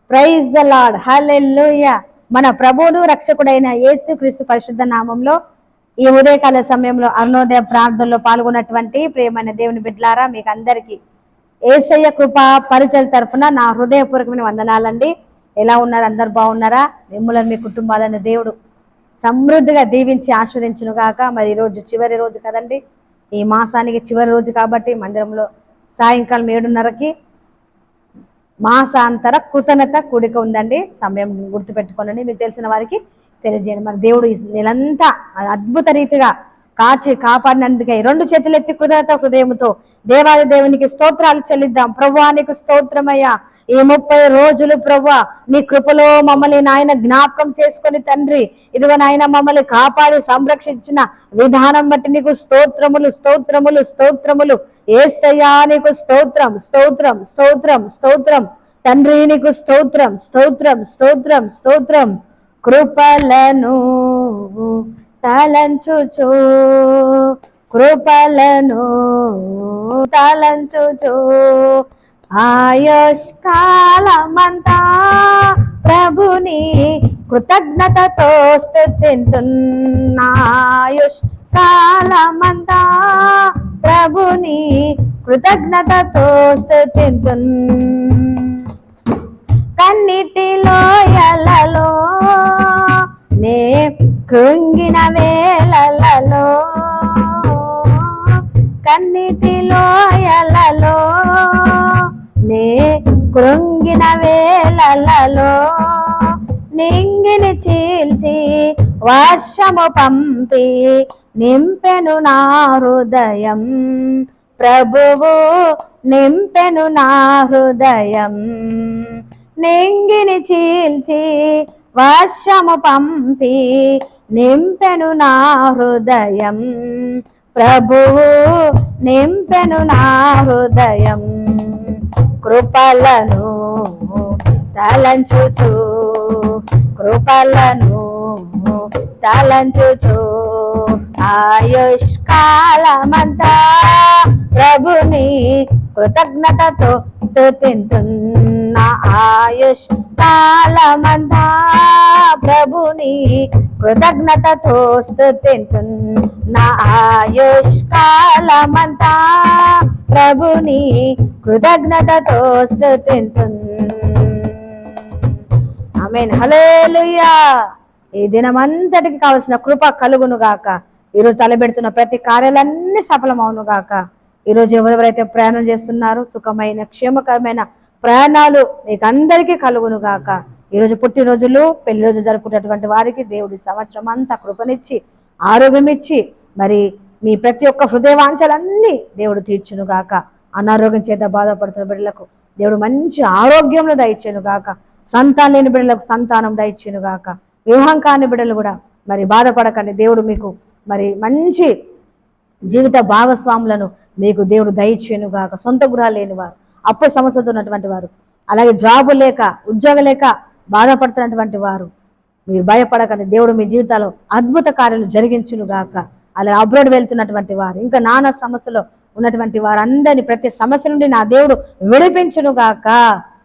Praise the lord, హల్లెలూయా. మన ప్రభువును రక్షకుడైన యేసుక్రీస్తు పరిశుద్ధ నామంలో ఈ ఉదయకాల సమయంలో అరుణోదయ ప్రార్థనలో పాల్గొన్నటువంటి ప్రియమైన దేవుని బిడ్డలారా, మీకు అందరికీ యేసయ్య కృపా పరిచయ తరఫున నా హృదయపూర్వకమైన వందనాలండి. ఎలా ఉన్నారు? అందరు బాగున్నారా? మిమ్మల్ని మీ కుటుంబాలను దేవుడు సమృద్ధిగా దీవించి ఆస్వాదించును గాక. మరి ఈరోజు చివరి రోజు కదండి, ఈ మాసానికి చివరి రోజు కాబట్టి మందిరంలో సాయంకాలం 7:30కి మాసాంతర కృతజ్ఞత కూడిక ఉందండి. సమయం గుర్తుపెట్టుకోనండి, మీకు తెలిసిన వారికి తెలియజేయండి. మరి దేవుడు నెలంతా అద్భుత రీతిగా కాచి కాపాడినందుకే 2 చేతులు ఎత్తి కృతజ్ఞత హృదయంతో దేవాది దేవునికి స్తోత్రాలు చెల్లిద్దాం. ప్రభువా నీకు స్తోత్రమయ్యా. ఈ 30 రోజులు ప్రభువా నీ కృపలో మమ్మల్ని నాయన జ్ఞాపకం చేసుకొని తండ్రి, ఇదిగో నాయన మమ్మల్ని కాపాడి సంరక్షించిన విధానం బట్టి నీకు స్తోత్రములు స్తోత్రములు స్తోత్రములు. యేసయ్యా నీకు స్తోత్రం స్తోత్రం స్తోత్రం స్తోత్రం. తండ్రి నీకు స్తోత్రం స్తోత్రం స్తోత్రం స్తోత్రం. కృపలను తలంచుచు కృపలను తలంచుచు ఆయుష్కాలమంతా ప్రభుని కృతజ్ఞతతో స్తుతింతున్నా. ఆయుష్కాలమంతా ప్రభుని కృతజ్ఞతతో స్తుతింతున్. కన్నిటిలో ఎలలో నే కృంగిన వేళలలో, కన్నిటిలో ఎలలో నే కృంగిన వేళలలో నింగిని చీల్చి వర్షము పంపి నింపెను నా హృదయం. ప్రభువు నింపెను నా హృదయం. నింగిని చీల్చి వర్షము పంపి నింపెను నా హృదయం. ప్రభువు నింపెను నా హృదయం. కృపలను తలంచుచు కృపలను తలంచుచు ఆయుష్కాలమంతా ప్రభుని కృతజ్ఞతతో స్తుతింతున్నా. ఆయుష్కాలమంతా ప్రభుని కృతజ్ఞతతో స్తుతింతున్నా. ఆయుష్కాలమంతా ప్రభుని కృతజ్ఞతతో స్తుతింతున్నా. ఆమేన్, హల్లెలూయా. ఈ దినమంతటికి కావలసిన కృప కలుగును గాక. ఈరోజు తలబెడుతున్న ప్రతి కార్యాలన్నీ సఫలమవును గాక. ఈరోజు ఎవరెవరైతే ప్రయాణం చేస్తున్నారో సుఖమైన క్షేమకరమైన ప్రయాణాలు మీకు అందరికీ కలుగును గాక. ఈరోజు పుట్టినరోజులు పెళ్లి రోజు జరుపుకున్నటువంటి వారికి దేవుడి సంవత్సరం అంతా కృపనిచ్చి ఆరోగ్యం ఇచ్చి మరి మీ ప్రతి ఒక్క హృదయవాంఛలన్నీ దేవుడు తీర్చును గాక. అనారోగ్యం చేత బాధపడుతున్న బిడ్డలకు దేవుడు మంచి ఆరోగ్యంలో దయచేను గాక. సంతానం లేని బిడ్డలకు సంతానం దయచేను గాక. వివాహం కాని బిడ్డలు కూడా మరి బాధపడకండి. దేవుడు మీకు మరి మంచి జీవిత భాగస్వాములను మీకు దేవుడు దయచేను గాక. సొంత గృహాలు లేని వారు, అప్పు సమస్యతో ఉన్నటువంటి వారు, అలాగే జాబు లేక ఉద్యోగం లేక బాధపడుతున్నటువంటి వారు మీరు భయపడకండి. దేవుడు మీ జీవితాల్లో అద్భుత కార్యాలు జరిగించును గాక. అలాగే అబ్రాడ్ వెళ్తున్నటువంటి వారు, ఇంకా నానా సమస్యలో ఉన్నటువంటి వారందరినీ ప్రతి సమస్య నుండి నా దేవుడు విడిపించును గాక.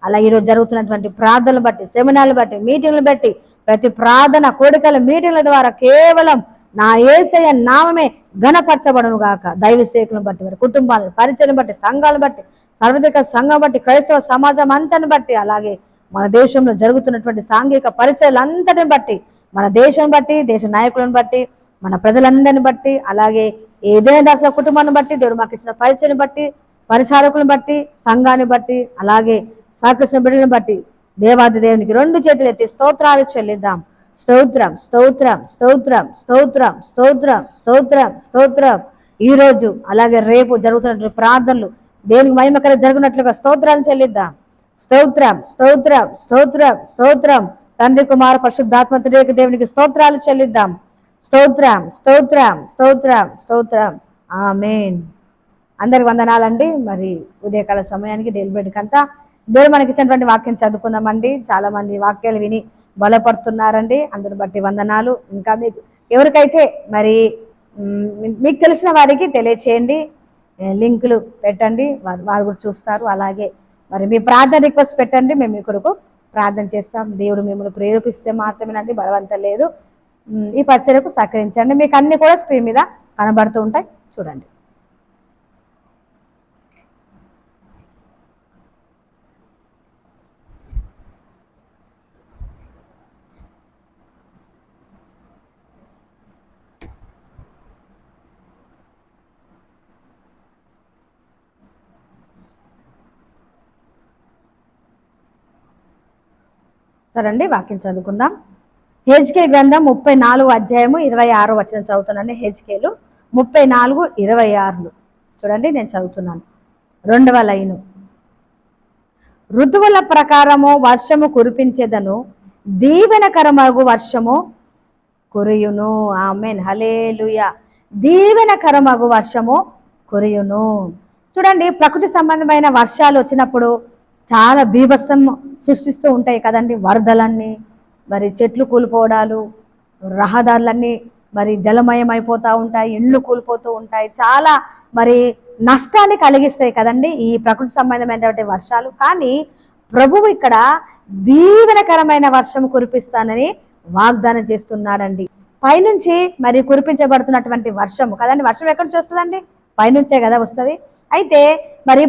అలా ఈరోజు జరుగుతున్నటువంటి ప్రార్థనలు బట్టి, సెమినార్లు బట్టి, మీటింగ్లు బట్టి, ప్రతి ప్రార్థన కోడికల మీటింగ్ల ద్వారా కేవలం నా యేసయ్య నామమే ఘనపరచబడును గాక. దైవ సేవకులను బట్టి, వారి కుటుంబాలను, పరిచయం బట్టి, సంఘాలను బట్టి, సార్వత్రిక సంఘం బట్టి, క్రైస్తవ సమాజం అంతని బట్టి, అలాగే మన దేశంలో జరుగుతున్నటువంటి సాంఘిక పరిచయాలంతటిని బట్టి, మన దేశం బట్టి, దేశ నాయకులను బట్టి, మన ప్రజలందరిని బట్టి, అలాగే ఏదైనా దాసుల కుటుంబాన్ని బట్టి, దేవుడు మాకు ఇచ్చిన పరిచయం బట్టి, పరిచారకులను బట్టి, సంఘాన్ని బట్టి, అలాగే సహకరించిన బిడ్డలను బట్టి దేవాది దేవునికి 2 చేతులు ఎత్తి స్తోత్రాలు చెల్లిద్దాం. స్తోత్రం స్తోత్రం స్తోత్రం స్తోత్రం స్తోత్రం స్తోత్రం స్తోత్రం. ఈరోజు అలాగే రేపు జరుగుతున్నటువంటి ప్రార్థనలు దేవునికి మహిమకర జరుగునట్లుగా స్తోత్రాలు చెల్లిద్దాం. స్తోత్రం స్తోత్రం స్తోత్రం స్తోత్రం. తండ్రి కుమార పరిశుద్ధాత్మ త్రియేక దేవునికి స్తోత్రాలు చెల్లిద్దాం. స్తోత్రం స్తోత్రం స్తోత్రం స్తోత్రం. ఆమేన్. అందరికి వందనాలండి. మరి ఉదయకాల సమయానికి డెలిబెడ్కంతా దేవుడు మనకి ఇచ్చినటువంటి వాక్యం చదువుకుందామండి. చాలా మంది వాక్యాలు విని బలపడుతున్నారండి. అందుని బట్టి వందనాలు. ఇంకా మీకు ఎవరికైతే మరి మీకు తెలిసిన వారికి తెలియచేయండి, లింకులు పెట్టండి, వారు కూడా చూస్తారు. అలాగే మరి మీ ప్రార్థన రిక్వెస్ట్ పెట్టండి, మేము మీ కొరకు ప్రార్థన చేస్తాం. దేవుడు మిమ్మల్ని ప్రేరేపిస్తే మాత్రమేనండి, బలవంతం లేదు. ఈ పరిచర్యకు సహకరించండి. మీకు అన్ని కూడా స్క్రీన్ మీద కనబడుతూ ఉంటాయి, చూడండి. సరే అండి, వాక్యం చదువుకుందాం. హెజ్కేలు గ్రంథం 34 అధ్యాయము 26 వచనం చదువుతున్నాను. హెజ్కేలు 34:26 చూడండి, నేను చదువుతున్నాను. 2వ లైను. ఋతువుల ప్రకారము వర్షము కురిపించేదను, దీవెనకరమగు వర్షము కురియును. ఆమేన్, హల్లెలూయా. దీవెనకరమగు వర్షము కురియును. చూడండి, ప్రకృతి సంబంధమైన వర్షాలు వచ్చినప్పుడు చాలా బీభత్సం సృష్టిస్తూ ఉంటాయి కదండి. వరదలన్నీ, మరి చెట్లు కూలిపోవడాలు, రహదారులన్నీ మరి జలమయం అయిపోతూ ఉంటాయి, ఇళ్ళు కూలిపోతూ ఉంటాయి, చాలా మరి నష్టాన్ని కలిగిస్తాయి కదండి ఈ ప్రకృతి సంబంధమైనటువంటి వర్షాలు. కానీ ప్రభువు ఇక్కడ దీవెనకరమైన వర్షం కురిపిస్తానని వాగ్దానం చేస్తున్నాడండి. పైనుంచి మరి కురిపించబడుతున్నటువంటి వర్షము కదండి. వర్షం ఎక్కడి నుంచి వస్తుందండి? పైనుంచే కదా వస్తుంది. అయితే మరి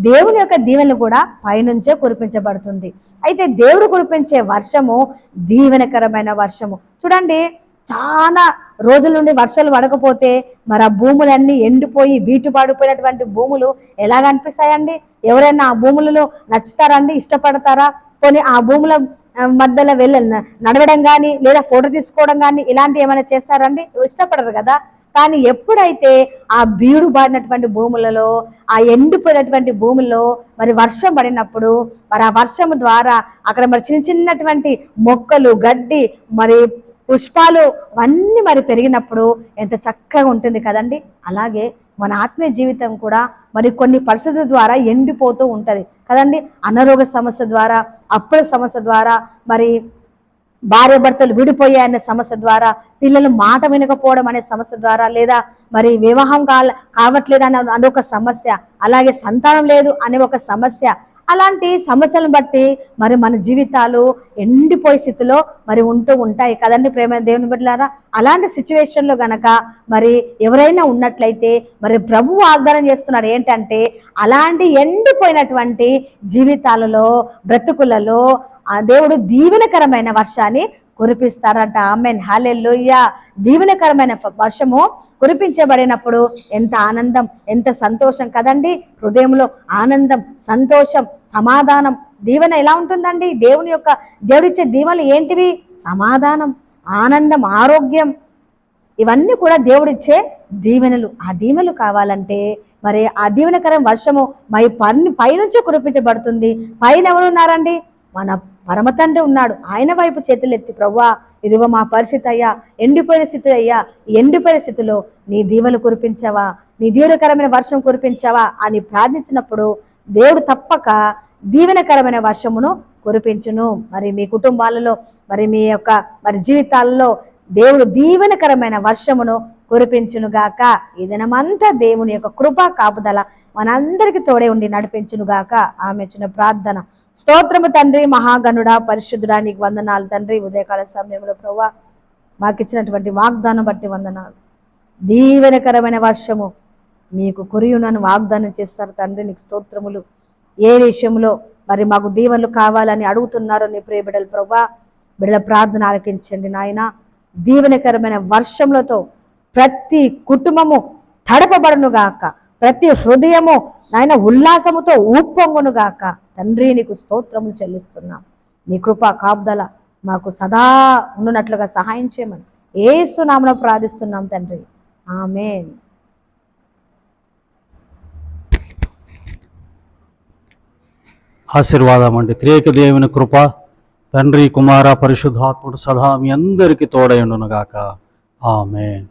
దేవుని యొక్క దీవెనలు కూడా పైనుంచే కురిపించబడుతుంది. అయితే దేవుడు కురిపించే వర్షము దీవెనకరమైన వర్షము. చూడండి, చాలా రోజుల నుండి వర్షాలు పడకపోతే మరి ఆ భూములన్నీ ఎండిపోయి బీటు పడిపోయినటువంటి భూములు ఎలా కనిపిస్తాయండి? ఎవరైనా ఆ భూములలో నచ్చుతారండి? ఇష్టపడతారా? కొన్ని ఆ భూముల మధ్యలో నడవడం కానీ లేదా ఫోటో తీసుకోవడం కానీ ఇలాంటివి ఏమైనా చేస్తారండి? ఇష్టపడరు కదా. కానీ ఎప్పుడైతే ఆ బీడు పడినటువంటి భూములలో, ఆ ఎండిపోయినటువంటి భూముల్లో మరి వర్షం పడినప్పుడు మరి ఆ వర్షము ద్వారా అక్కడ మరి చిన్న చిన్నటువంటి మొక్కలు, గడ్డి, మరి పుష్పాలు అవన్నీ మరి పెరిగినప్పుడు ఎంత చక్కగా ఉంటుంది కదండి. అలాగే మన ఆత్మీయ జీవితం కూడా మరి కొన్ని పరిస్థితుల ద్వారా ఎండిపోతూ ఉంటుంది కదండి. అనారోగ్య సమస్య ద్వారా, అప్పుల సమస్య ద్వారా, మరి భార్య భర్తలు విడిపోయాయనే సమస్య ద్వారా, పిల్లలు మాట వినకపోవడం అనే సమస్య ద్వారా, లేదా మరి వివాహం కావట్లేదు అనే అదొక సమస్య, అలాగే సంతానం లేదు అనే ఒక సమస్య. అలాంటి సమస్యలను బట్టి మరి మన జీవితాలు ఎండిపోయే స్థితిలో మరి ఉంటూ ఉంటాయి కదండి ప్రేమ దేవుని బిడ్డలారా. అలాంటి సిచ్యువేషన్లో గనక మరి ఎవరైనా ఉన్నట్లయితే మరి ప్రభువు వాగ్దానం చేస్తున్నాడు ఏంటంటే, అలాంటి ఎండిపోయినటువంటి జీవితాలలో, బ్రతుకులలో ఆ దేవుడు దీవెనకరమైన వర్షాన్ని కురిపిస్తారంట. ఆమేన్, హల్లెలూయా. దీవెనకరమైన వర్షము కురిపించబడినప్పుడు ఎంత ఆనందం, ఎంత సంతోషం కదండి. హృదయంలో ఆనందం, సంతోషం, సమాధానం. దీవెన ఎలా ఉంటుందండి? దేవుడిచ్చే దీవెనలు ఏంటివి? సమాధానం, ఆనందం, ఆరోగ్యం, ఇవన్నీ కూడా దేవుడిచ్చే దీవెనలు. ఆ దీవెనలు కావాలంటే మరి ఆ దీవెనకరం వర్షము పైనుంచి కురిపించబడుతుంది. పైన ఎవరున్నారండి? మన పరమ తండ్రి ఉన్నాడు. ఆయన వైపు చేతులెత్తి, ప్రభువా ఇదిగో మా పరిస్థితి అయ్యా, ఎండిపోయిన స్థితి అయ్యా, ఎండిపోయిన స్థితిలో నీ దీవెనలు కురిపించవా, నీ దీవెనకరమైన వర్షం కురిపించవా అని ప్రార్థించినప్పుడు దేవుడు తప్పక దీవెనకరమైన వర్షమును కురిపించును. మరి మీ కుటుంబాలలో, మరి మీ యొక్క మరి జీవితాలలో దేవుడు దీవెనకరమైన వర్షమును కురిపించునుగాక. ఈ దినమంతా దేవుని యొక్క కృపా కాపుదల మనందరికీ తోడే ఉండి నడిపించునుగాక. ఆమె చిన్న ప్రార్థన. స్తోత్రము తండ్రి, మహాగణుడా, పరిశుద్ధుడా, నీకు వందనాలు తండ్రి. ఉదయకాల సమయంలో ప్రభువా మాకు ఇచ్చినటువంటి వాగ్దానం బట్టి వందనాలు. దీవెనకరమైన వర్షము మీకు కురియునని వాగ్దానం చేస్తారు తండ్రి, నీకు స్తోత్రములు. ఏ విషయంలో మరి మాకు దీవెనలు కావాలని అడుగుతున్నారో నీ ప్రియ బిడ్డలు ప్రభువా, బిడ్డల ప్రార్థన ఆలకించండి నాయన. దీవెనకరమైన వర్షములతో ప్రతి కుటుంబము తడపబడునుగాక, ప్రతి హృదయము నాయన ఉల్లాసముతో ఉప్పొంగునుగాక. తండ్రి నీకు స్తోత్రములు చెల్లిస్తున్నాం. నీ కృపా కాపుదల మాకు సదా ఉన్నట్లుగా సహాయం చేయమని యేసు నామమున ప్రార్థిస్తున్నాం తండ్రి, ఆమేన్. ఆశీర్వాదం అండి. త్రియేక దేవుని కృప, తండ్రి, కుమార, పరిశుద్ధాత్ముడు సదా మీ అందరికీ తోడై ఉండునుగాక. ఆమేన్.